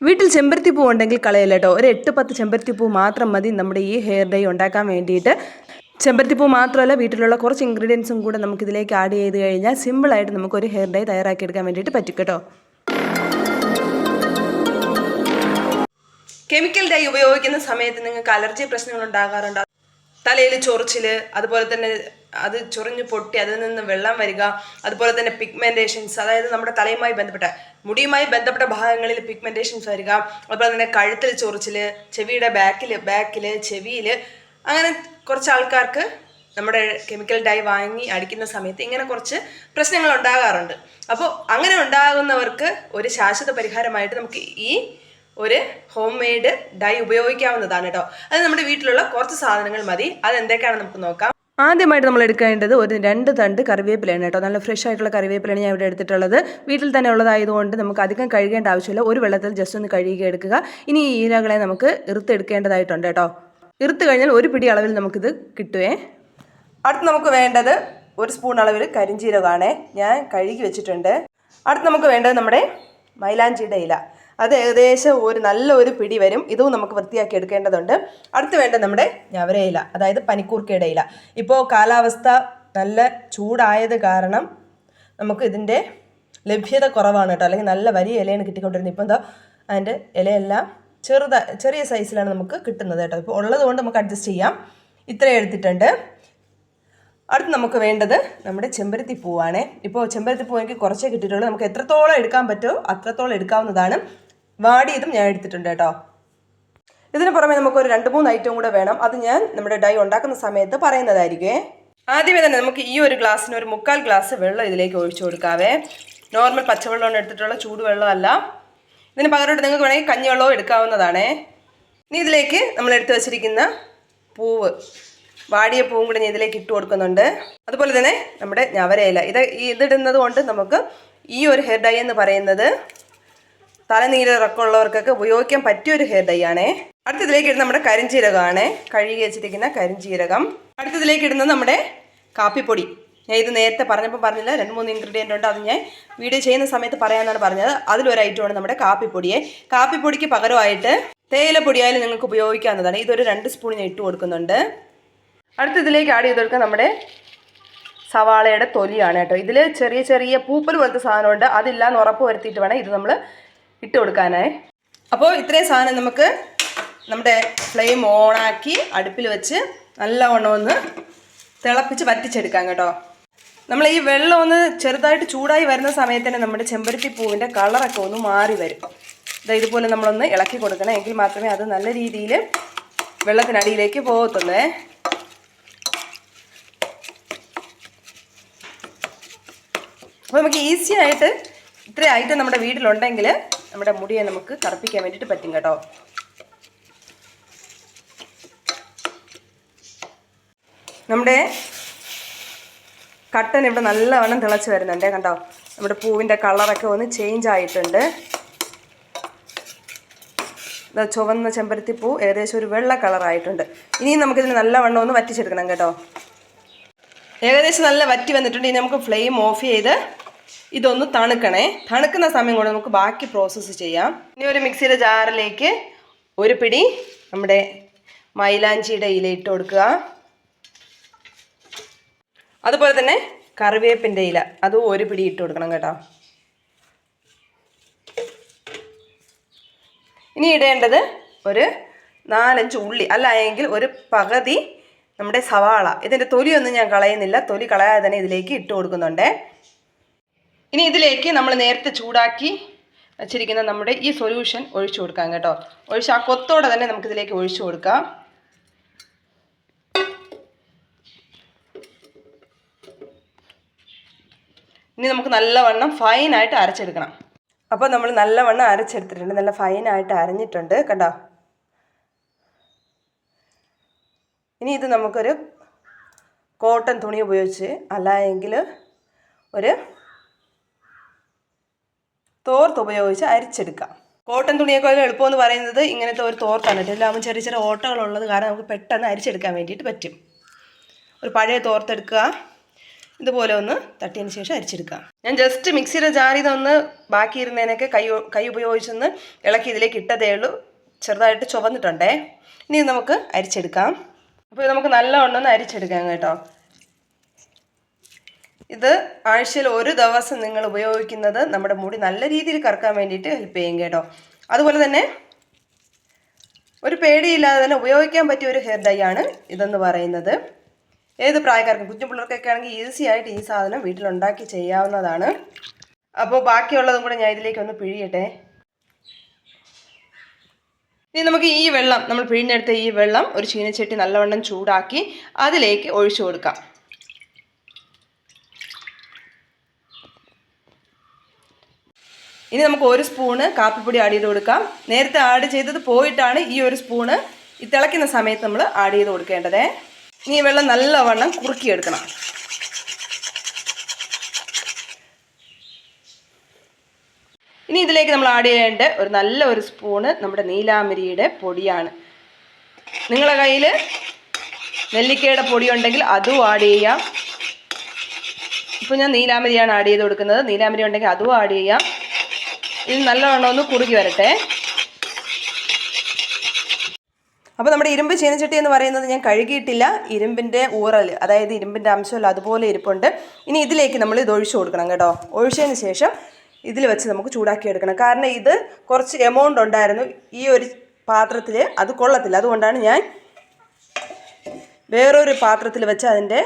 വീട്ടിൽ ചെമ്പരത്തിപ്പൂ ഉണ്ടെങ്കിൽ കളയില്ല കേട്ടോ. ഒരു 8-10 ചെമ്പരത്തിപ്പൂ മാത്രം മതി നമ്മുടെ ഈ ഹെയർ ഡൈ ഉണ്ടാക്കാൻ വേണ്ടിയിട്ട്. ചെമ്പരത്തിപ്പൂ മാത്രമല്ല, വീട്ടിലുള്ള കുറച്ച് ഇൻഗ്രീഡിയൻസും കൂടെ നമുക്കിതിലേക്ക് ആഡ് ചെയ്ത് കഴിഞ്ഞാൽ സിമ്പിളായിട്ട് നമുക്കൊരു ഹെയർ ഡൈ തയ്യാറാക്കിയെടുക്കാൻ വേണ്ടിയിട്ട് പറ്റും കേട്ടോ. കെമിക്കൽ ഡൈ ഉപയോഗിക്കുന്ന സമയത്ത് നിങ്ങൾക്ക് അലർജി പ്രശ്നങ്ങൾ ഉണ്ടാകാറുണ്ടോ? തലയിൽ ചൊറിച്ചിൽ, അതുപോലെ തന്നെ അത് ചൊറിഞ്ഞ് പൊട്ടി അതിൽ നിന്ന് വെള്ളം വരിക, അതുപോലെ തന്നെ പിഗ്മെൻറ്റേഷൻസ്, അതായത് നമ്മുടെ തലയുമായി ബന്ധപ്പെട്ട മുടിയുമായി ബന്ധപ്പെട്ട ഭാഗങ്ങളിൽ പിഗ്മെൻറ്റേഷൻസ് വരിക, അതുപോലെ തന്നെ കഴുത്തിൽ ചൊറിച്ചിൽ, ചെവിയുടെ ബാക്കിൽ ചെവിയിൽ, അങ്ങനെ കുറച്ച് ആൾക്കാർക്ക് നമ്മുടെ കെമിക്കൽ ഡൈ വാങ്ങി അടിക്കുന്ന സമയത്ത് ഇങ്ങനെ കുറച്ച് പ്രശ്നങ്ങൾ ഉണ്ടാകാറുണ്ട്. അപ്പോൾ അങ്ങനെ ഉണ്ടാകുന്നവർക്ക് ഒരു ശാശ്വത പരിഹാരമായിട്ട് നമുക്ക് ഈ ഒരു ഹോം മെയ്ഡ് ഡൈ ഉപയോഗിക്കാവുന്നതാണ് കേട്ടോ. അത് നമ്മുടെ വീട്ടിലുള്ള കുറച്ച് സാധനങ്ങൾ മതി. അതെന്തൊക്കെയാണെന്ന് നമുക്ക് നോക്കാം. ആദ്യമായിട്ട് നമ്മൾ എടുക്കേണ്ടത് ഒരു 2 തണ്ട് കറിവേപ്പിലയാണ് കേട്ടോ. നല്ല ഫ്രഷ് ആയിട്ടുള്ള കറിവേപ്പിലയാണ് ഞാൻ ഇവിടെ എടുത്തിട്ടുള്ളത്. വീട്ടിൽ തന്നെ ഉള്ളതായതുകൊണ്ട് നമുക്ക് അധികം കഴുകേണ്ട ആവശ്യമില്ല. ഒരു വെള്ളത്തിൽ ജസ്റ്റ് ഒന്ന് കഴുകി എടുക്കുക. ഇനി ഈ ഇലകളെ നമുക്ക് ഇറുത്തെടുക്കേണ്ടതായിട്ടുണ്ട് കേട്ടോ. ഇറുത്ത് കഴിഞ്ഞാൽ ഒരു പിടി അളവിൽ നമുക്കിത് കിട്ടുവേ. അടുത്ത് നമുക്ക് വേണ്ടത് 1 സ്പൂൺ അളവിൽ കരിഞ്ജീരകമാണ്. ഞാൻ കഴുകി വെച്ചിട്ടുണ്ട്. അടുത്ത് നമുക്ക് വേണ്ടത് നമ്മുടെ മൈലാഞ്ചിയുടെ ഇല. അത് ഏകദേശം നല്ലൊരു പിടി വരും. ഇതും നമുക്ക് വൃത്തിയാക്കി എടുക്കേണ്ടതുണ്ട്. അടുത്ത് വേണ്ട നമ്മുടെ ഞവരയില, അതായത് പനിക്കൂർക്കയുടെ ഇല. ഇപ്പോൾ കാലാവസ്ഥ നല്ല ചൂടായത് കാരണം നമുക്ക് ഇതിൻ്റെ ലഭ്യത കുറവാണ് കേട്ടോ. അല്ലെങ്കിൽ നല്ല വലിയ ഇലയാണ് കിട്ടിക്കൊണ്ടിരുന്നത്. ഇപ്പോൾ എന്താ അതിൻ്റെ ഇലയെല്ലാം ചെറിയ സൈസിലാണ് നമുക്ക് കിട്ടുന്നത് കേട്ടോ. ഇപ്പോൾ ഉള്ളത് കൊണ്ട് നമുക്ക് അഡ്ജസ്റ്റ് ചെയ്യാം. ഇത്രയും എടുത്തിട്ടുണ്ട്. അടുത്ത് നമുക്ക് വേണ്ടത് നമ്മുടെ ചെമ്പരത്തി പൂവാണ്. ഇപ്പോൾ ചെമ്പരത്തി പൂ എനിക്ക് കുറച്ചേ കിട്ടിയിട്ടുള്ളൂ. നമുക്ക് എത്രത്തോളം എടുക്കാൻ പറ്റുമോ അത്രത്തോളം എടുക്കാവുന്നതാണ്. വാടിയതും ഞാൻ എടുത്തിട്ടുണ്ട് കേട്ടോ. ഇതിന് പുറമെ നമുക്കൊരു 2-3 ഐറ്റം കൂടെ വേണം. അത് ഞാൻ നമ്മുടെ ഡൈ ഉണ്ടാക്കുന്ന സമയത്ത് പറയുന്നതായിരിക്കുമേ. ആദ്യമേ തന്നെ നമുക്ക് ഈ ഒരു ഗ്ലാസ്സിന് ഒരു 3/4 ഗ്ലാസ് വെള്ളം ഇതിലേക്ക് ഒഴിച്ചു കൊടുക്കാവേ. നോർമൽ പച്ചവെള്ളമാണ് എടുത്തിട്ടുള്ള, ചൂടുവെള്ളമല്ല. ഇതിന് പകരമായിട്ട് നിങ്ങൾക്ക് വേണമെങ്കിൽ കഞ്ഞിവെള്ളവും എടുക്കാവുന്നതാണേ. ഇനി ഇതിലേക്ക് നമ്മൾ എടുത്തു വച്ചിരിക്കുന്ന പൂവ്, വാടിയ പൂവും കൂടെ ഞാൻ ഇതിലേക്ക് ഇട്ട് കൊടുക്കുന്നുണ്ട്. അതുപോലെ തന്നെ നമ്മുടെ ഞവരയില. ഇതിടുന്നത് കൊണ്ട് നമുക്ക് ഈ ഒരു ഹെയർ ഡൈ എന്ന് പറയുന്നത് തലനീരിറക്കമുള്ളവർക്കൊക്കെ ഉപയോഗിക്കാൻ പറ്റിയൊരു ഹെയർ ഡൈ ആണേ. അടുത്തതിലേക്ക് ഇടുന്ന നമ്മുടെ കരിഞ്ജീരകമാണ്. കഴുകി വെച്ചിരിക്കുന്ന കരിഞ്ജീരകം. അടുത്തതിലേക്ക് ഇടുന്നത് നമ്മുടെ കാപ്പിപ്പൊടി. ഞാൻ ഇത് നേരത്തെ പറഞ്ഞില്ല, 2-3 ഇൻഗ്രീഡിയൻ്റ് ഉണ്ട്. അത് ഞാൻ വീഡിയോ ചെയ്യുന്ന സമയത്ത് പറയാമെന്നാണ് പറഞ്ഞത്. അതിലൊരു ഐറ്റമാണ് നമ്മുടെ കാപ്പിപ്പൊടിയെ. കാപ്പിപ്പൊടിക്ക് പകരമായിട്ട് തേയിലപ്പൊടിയായാലും നിങ്ങൾക്ക് ഉപയോഗിക്കാവുന്നതാണ്. ഇതൊരു 2 സ്പൂൺ ഞാൻ ഇട്ട് കൊടുക്കുന്നുണ്ട്. അടുത്തതിലേക്ക് ആഡ് ചെയ്ത് കൊടുക്കുക നമ്മുടെ സവാളയുടെ തൊലിയാണ് കേട്ടോ. ഇതിൽ ചെറിയ പൂപ്പൽ പോലത്തെ സാധനമുണ്ട്. അതില്ലാന്ന് ഉറപ്പ് വരുത്തിയിട്ട് വേണം ഇത് നമ്മൾ ഇട്ട് കൊടുക്കാനായി. അപ്പോൾ ഇത്രയും സാധനം നമുക്ക് നമ്മുടെ ഫ്ലെയിം ഓണാക്കി അടുപ്പിൽ വെച്ച് നല്ലവണ്ണം ഒന്ന് തിളപ്പിച്ച് വറ്റിച്ചെടുക്കാം കേട്ടോ. നമ്മൾ ഈ വെള്ളം ഒന്ന് ചെറുതായിട്ട് ചൂടായി വരുന്ന സമയത്ത് തന്നെ നമ്മുടെ ചെമ്പരത്തി പൂവിൻ്റെ കളറൊക്കെ ഒന്ന് മാറി വരും. ഇതുപോലെ നമ്മളൊന്ന് ഇളക്കി കൊടുക്കണം. എങ്കിൽ മാത്രമേ അത് നല്ല രീതിയിൽ വെള്ളത്തിനടിയിലേക്ക് പോകത്തുള്ളൂ. അപ്പോൾ നമുക്ക് ഈസി ആയിട്ട് ഇത്രയും ഐറ്റം നമ്മുടെ വീട്ടിലുണ്ടെങ്കിൽ നമ്മുടെ മുടിയെ നമുക്ക് കറുപ്പിക്കാൻ വേണ്ടിയിട്ട് പറ്റും കേട്ടോ. നമ്മുടെ കട്ടൻ ഇവിടെ നല്ലവണ്ണം തിളച്ച് വരുന്നുണ്ട് കണ്ടോ. നമ്മുടെ പൂവിൻ്റെ കളറൊക്കെ ഒന്ന് ചേഞ്ച് ആയിട്ടുണ്ട്. ചുവന്ന ചെമ്പരത്തിപ്പൂ ഏകദേശം ഒരു വെള്ള കളറായിട്ടുണ്ട്. ഇനിയും നമുക്കിതിന് നല്ലവണ്ണം ഒന്ന് വറ്റിച്ചെടുക്കണം കേട്ടോ. ഏകദേശം നല്ല വറ്റി വന്നിട്ടുണ്ട്. ഇനി നമുക്ക് ഫ്ലെയിം ഓഫ് ചെയ്ത് ഇതൊന്ന് തണുക്കണേ. തണുക്കുന്ന സമയം കൊണ്ട് നമുക്ക് ബാക്കി പ്രോസസ്സ് ചെയ്യാം. ഇനി ഒരു മിക്സിയുടെ ജാറിലേക്ക് ഒരു പിടി നമ്മുടെ മൈലാഞ്ചിയുടെ ഇല ഇട്ട് കൊടുക്കുക. അതുപോലെ തന്നെ കറിവേപ്പിൻ്റെ ഇല അതും ഒരു പിടി ഇട്ട് കൊടുക്കണം കേട്ടോ. ഇനി ഇടേണ്ടത് ഒരു 4-5 ഉള്ളി, അല്ല എങ്കിൽ ഒരു പകുതി നമ്മുടെ സവാള. ഇതിൻ്റെ തൊലിയൊന്നും ഞാൻ കളയുന്നില്ല. തൊലി കളയാതെ തന്നെ ഇതിലേക്ക് ഇട്ട് കൊടുക്കുന്നുണ്ട്. ഇനി ഇതിലേക്ക് നമ്മൾ നേരത്തെ ചൂടാക്കി വച്ചിരിക്കുന്ന നമ്മുടെ ഈ സൊല്യൂഷൻ ഒഴിച്ചു കൊടുക്കാം കേട്ടോ. ആ കൊത്തോടെ തന്നെ നമുക്കിതിലേക്ക് ഒഴിച്ചു കൊടുക്കാം. ഇനി നമുക്ക് നല്ലവണ്ണം ഫൈനായിട്ട് അരച്ചെടുക്കണം. അപ്പോൾ നമ്മൾ നല്ലവണ്ണം അരച്ചെടുത്തിട്ടുണ്ട്. നല്ല ഫൈനായിട്ട് അരഞ്ഞിട്ടുണ്ട് കണ്ടോ. ഇനി ഇത് നമുക്കൊരു കോട്ടൺ തുണി ഉപയോഗിച്ച്, അല്ല എങ്കിൽ ഒരു തോർത്ത് ഉപയോഗിച്ച് അരിച്ചെടുക്കാം. കോട്ടൺ തുണിയൊക്കെ എളുപ്പമെന്ന് പറയുന്നത് ഇങ്ങനത്തെ ഒരു തോർത്താണ്. എല്ലാവരും ചെറിയ ഓട്ടകളുള്ളത് കാരണം നമുക്ക് പെട്ടെന്ന് അരിച്ചെടുക്കാൻ വേണ്ടിയിട്ട് പറ്റും. ഒരു പഴയ തോർത്തെടുക്കുക. ഇതുപോലെ ഒന്ന് തട്ടിയതിന് ശേഷം അരിച്ചെടുക്കാം. ഞാൻ ജസ്റ്റ് മിക്സിയുടെ ജാറിൽ നിന്നൊന്ന് ബാക്കിയിരുന്നതിനൊക്കെ കൈ ഉപയോഗിച്ചൊന്ന് ഇളക്കി ഇതിലേക്ക് ഇട്ടതേ ഉള്ളൂ. ചെറുതായിട്ട് ചുവന്നിട്ടുണ്ടേ. ഇനി നമുക്ക് അരിച്ചെടുക്കാം. അപ്പോൾ ഇത് നമുക്ക് നല്ലവണ്ണം അരിച്ചെടുക്കാം കേട്ടോ. ഇത് ആഴ്ചയിൽ ഒരു ദിവസം നിങ്ങൾ ഉപയോഗിക്കുന്നത് നമ്മുടെ മുടി നല്ല രീതിയിൽ കറക്കാൻ വേണ്ടിയിട്ട് ഹെൽപ്പ് ചെയ്യും കേട്ടോ. അതുപോലെ തന്നെ ഒരു പേടിയില്ലാതെ തന്നെ ഉപയോഗിക്കാൻ പറ്റിയ ഒരു ഹെയർ ഡൈ ആണ് ഇതെന്ന് പറയുന്നത്. ഏത് പ്രായക്കാർക്കും, കുഞ്ഞു പിള്ളേർക്കൊക്കെ ആണെങ്കിൽ ഈസി ആയിട്ട് ഈ സാധനം വീട്ടിലുണ്ടാക്കി ചെയ്യാവുന്നതാണ്. അപ്പോൾ ബാക്കിയുള്ളതും കൂടെ ഞാൻ ഇതിലേക്ക് ഒന്ന് പിഴിയട്ടെ. ഇനി നമുക്ക് ഈ വെള്ളം, നമ്മൾ പിഴിഞ്ഞെടുത്ത ഈ വെള്ളം ഒരു ചീനച്ചട്ടി നല്ലവണ്ണം ചൂടാക്കി അതിലേക്ക് ഒഴിച്ചു കൊടുക്കാം. ഇനി നമുക്ക് 1 സ്പൂണ് കാപ്പിപ്പൊടി ആഡ് ചെയ്ത് കൊടുക്കാം. നേരത്തെ ആഡ് ചെയ്തത് പോയിട്ടാണ് ഈ 1 സ്പൂണ് ഈ തിളയ്ക്കുന്ന സമയത്ത് നമ്മൾ ആഡ് ചെയ്ത് കൊടുക്കേണ്ടത്. ഇനി ഈ വെള്ളം നല്ലവണ്ണം കുറുക്കിയെടുക്കണം. ഇനി ഇതിലേക്ക് നമ്മൾ ആഡ് ചെയ്യേണ്ട നല്ല ഒരു സ്പൂണ് നമ്മുടെ നീലാമരിയുടെ പൊടിയാണ്. നിങ്ങളുടെ കയ്യിൽ നെല്ലിക്കയുടെ പൊടി ഉണ്ടെങ്കിൽ അതും ആഡ് ചെയ്യാം. ഇപ്പോൾ ഞാൻ നീലാമരിയാണ് ആഡ് ചെയ്ത് കൊടുക്കുന്നത്. നീലാമരി ഉണ്ടെങ്കിൽ അതും ആഡ് ചെയ്യാം. ഇത് നല്ലവണ്ണം ഒന്ന് കുറുകി വരട്ടെ. അപ്പോൾ നമ്മുടെ ഇരുമ്പ് ചീനച്ചട്ടി എന്ന് പറയുന്നത് ഞാൻ കഴുകിയിട്ടില്ല. ഇരുമ്പിൻ്റെ ഊറൽ, അതായത് ഇരുമ്പിൻ്റെ അംശമല്ല, അതുപോലെ ഇരിപ്പുണ്ട്. ഇനി ഇതിലേക്ക് നമ്മൾ ഇത് ഒഴിച്ചു കൊടുക്കണം കേട്ടോ. ഒഴിച്ചതിന് ശേഷം ഇതിൽ വെച്ച് നമുക്ക് ചൂടാക്കി എടുക്കണം. കാരണം ഇത് കുറച്ച് എമൗണ്ട് ഉണ്ടായിരുന്നു ഈ ഒരു പാത്രത്തിൽ, അത് കൊള്ളത്തില്ല. അതുകൊണ്ടാണ് ഞാൻ വേറൊരു പാത്രത്തിൽ വെച്ച് അതിൻ്റെ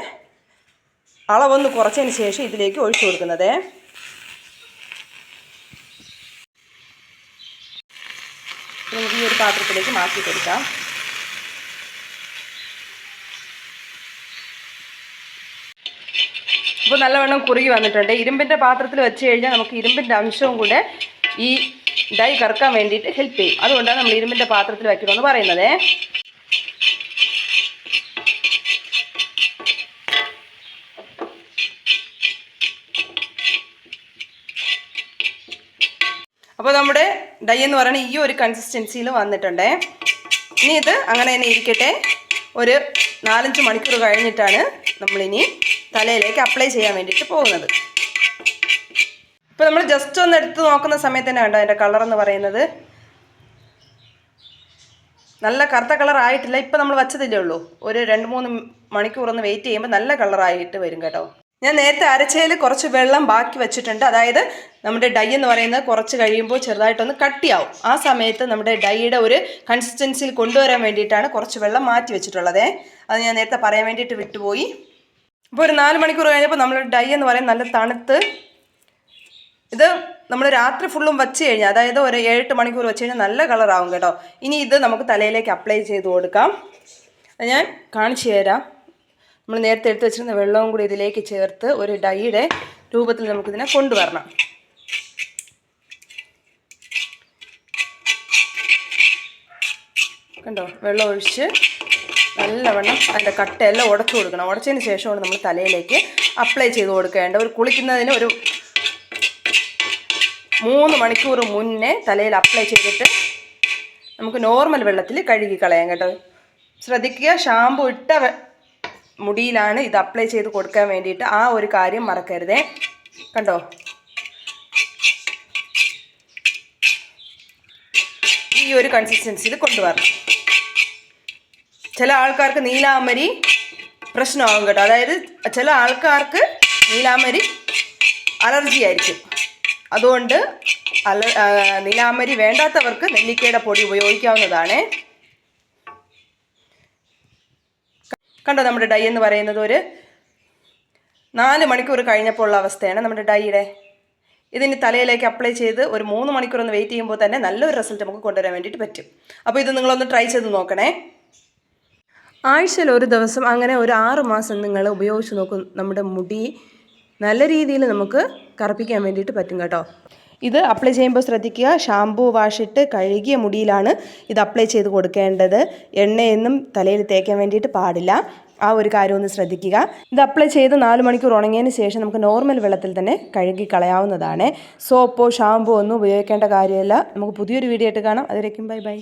അളവൊന്ന് കുറച്ചതിന് ശേഷം ഇതിലേക്ക് ഒഴിച്ചു കൊടുക്കുന്നത്. നമുക്ക് ഈ ഒരു പാത്രത്തിലേക്ക് മാറ്റി കൊടുക്കാം. ഇപ്പോൾ നല്ലവണ്ണം കുറുകി വന്നിട്ടുണ്ട്. ഇരുമ്പിൻ്റെ പാത്രത്തിൽ വെച്ച് കഴിഞ്ഞാൽ നമുക്ക് ഇരുമ്പിൻ്റെ അംശവും കൂടെ ഈ ഡൈ കറക്കാൻ വേണ്ടിയിട്ട് ഹെൽപ്പ് ചെയ്യും. അതുകൊണ്ടാണ് നമ്മൾ ഇരുമ്പിൻ്റെ പാത്രത്തിൽ വയ്ക്കണമെന്ന് പറയുന്നത്. അപ്പോൾ നമ്മുടെ ഡൈ എന്ന് പറയുന്നത് ഈ ഒരു കൺസിസ്റ്റൻസിയിൽ വന്നിട്ടുണ്ട്. ഇനി ഇത് അങ്ങനെ തന്നെ ഇരിക്കട്ടെ. ഒരു 4-5 മണിക്കൂർ കഴിഞ്ഞിട്ടാണ് നമ്മളിനി തലയിലേക്ക് അപ്ലൈ ചെയ്യാൻ വേണ്ടിയിട്ട് പോകുന്നത്. ഇപ്പോൾ നമ്മൾ ജസ്റ്റ് ഒന്ന് എടുത്ത് നോക്കുന്ന സമയത്ത് തന്നെ കണ്ടോ അതിൻ്റെ കളർ എന്ന് പറയുന്നത് നല്ല കറുത്ത കളർ ആയിട്ടില്ല. ഇപ്പോൾ നമ്മൾ വച്ചതില്ലേ ഉള്ളൂ. ഒരു 2-3 മണിക്കൂർ ഒന്ന് വെയിറ്റ് ചെയ്യുമ്പോൾ നല്ല കളറായിട്ട് വരും കേട്ടോ. ഞാൻ നേരത്തെ അരച്ചതിൽ കുറച്ച് വെള്ളം ബാക്കി വെച്ചിട്ടുണ്ട്. അതായത് നമ്മുടെ ഡൈ എന്ന് പറയുന്നത് കുറച്ച് കഴിയുമ്പോൾ ചെറുതായിട്ടൊന്ന് കട്ടിയാവും. ആ സമയത്ത് നമ്മുടെ ഡൈയുടെ ഒരു കൺസിസ്റ്റൻസിയിൽ കൊണ്ടുവരാൻ വേണ്ടിയിട്ടാണ് കുറച്ച് വെള്ളം മാറ്റി വെച്ചിട്ടുള്ളത്. അത് ഞാൻ നേരത്തെ പറയാൻ വേണ്ടിയിട്ട് വിട്ടുപോയി. അപ്പോൾ ഒരു 4 മണിക്കൂർ കഴിഞ്ഞപ്പോൾ നമ്മൾ ഡൈ എന്ന് പറയുന്നത് നല്ല തണുത്ത്, ഇത് നമ്മൾ രാത്രി ഫുള്ളും വെച്ച് കഴിഞ്ഞാൽ, അതായത് ഒരു 7-8 മണിക്കൂർ വെച്ച് കഴിഞ്ഞാൽ നല്ല കളറാവും കേട്ടോ. ഇനി ഇത് നമുക്ക് തലയിലേക്ക് അപ്ലൈ ചെയ്ത് കൊടുക്കാം. അത് ഞാൻ കാണിച്ചു തരാം. നമ്മൾ നേരത്തെ എടുത്ത് വെച്ചിരുന്ന വെള്ളവും കൂടി ഇതിലേക്ക് ചേർത്ത് ഒരു ഡൈയുടെ രൂപത്തിൽ നമുക്കിതിനെ കൊണ്ടുവരണം. കണ്ടോ, വെള്ളം ഒഴിച്ച് നല്ലവണ്ണം അതിൻ്റെ കട്ടയെല്ലാം ഉടച്ചു കൊടുക്കണം. ഉടച്ചതിന് ശേഷമാണ് നമ്മൾ തലയിലേക്ക് അപ്ലൈ ചെയ്ത് കൊടുക്കേണ്ടത്. ഒരു കുളിക്കുന്നതിന് ഒരു 3 മണിക്കൂർ മുന്നേ തലയിൽ അപ്ലൈ ചെയ്തിട്ട് നമുക്ക് നോർമൽ വെള്ളത്തിൽ കഴുകി കളയാം കേട്ടോ. ശ്രദ്ധിക്കുക, ഷാമ്പു ഇട്ട മുടിയിലാണ് ഇത് അപ്ലൈ ചെയ്ത് കൊടുക്കാൻ വേണ്ടിയിട്ട്. ആ ഒരു കാര്യം മറക്കരുതേ. കണ്ടോ, ഈ ഒരു കൺസിസ്റ്റൻസിയിൽ കൊണ്ടുവരണം. ചില ആൾക്കാർക്ക് നീലാമരി പ്രശ്നമാകും കേട്ടോ. അതായത് ചില ആൾക്കാർക്ക് നീലാമരി അലർജി ആയിരിക്കും. അതുകൊണ്ട് നീലാമരി വേണ്ടാത്തവർക്ക് നെല്ലിക്കയുടെ പൊടി ഉപയോഗിക്കാവുന്നതാണ്. കണ്ടോ, നമ്മുടെ ഡൈ എന്ന് പറയുന്നത് ഒരു 4 മണിക്കൂർ കഴിഞ്ഞപ്പോൾ ഉള്ള അവസ്ഥയാണ് നമ്മുടെ ഡൈയുടെ. ഇതിന് തലയിലേക്ക് അപ്ലൈ ചെയ്ത് ഒരു 3 മണിക്കൂർ ഒന്ന് വെയിറ്റ് ചെയ്യുമ്പോൾ തന്നെ നല്ലൊരു റിസൾട്ട് നമുക്ക് കൊണ്ടുവരാൻ വേണ്ടിയിട്ട് പറ്റും. അപ്പോൾ ഇത് നിങ്ങളൊന്ന് ട്രൈ ചെയ്ത് നോക്കണേ. ആഴ്ചയിൽ ഒരു ദിവസം, അങ്ങനെ ഒരു 6 മാസം നിങ്ങൾ ഉപയോഗിച്ച് നോക്കും. നമ്മുടെ മുടി നല്ല രീതിയിൽ നമുക്ക് കറുപ്പിക്കാൻ വേണ്ടിയിട്ട് പറ്റും കേട്ടോ. ഇത് അപ്ലൈ ചെയ്യുമ്പോൾ ശ്രദ്ധിക്കുക, ഷാമ്പൂ വാഷിട്ട് കഴുകിയ മുടിയിലാണ് ഇത് അപ്ലൈ ചെയ്ത് കൊടുക്കേണ്ടത്. എണ്ണയൊന്നും തലയിൽ തേക്കാൻ വേണ്ടിയിട്ട് പാടില്ല. ആ ഒരു കാര്യം ഒന്ന് ശ്രദ്ധിക്കുക. ഇത് അപ്ലൈ ചെയ്ത് 4 മണിക്കൂർ ഉണങ്ങിയതിന് ശേഷം നമുക്ക് നോർമൽ വെള്ളത്തിൽ തന്നെ കഴുകി കളയാവുന്നതാണ്. സോപ്പോ ഷാമ്പോ ഒന്നും ഉപയോഗിക്കേണ്ട കാര്യമില്ല. നമുക്ക് പുതിയൊരു വീഡിയോ ആയിട്ട് കാണാം. അതുവരേക്കും ബൈ ബൈ.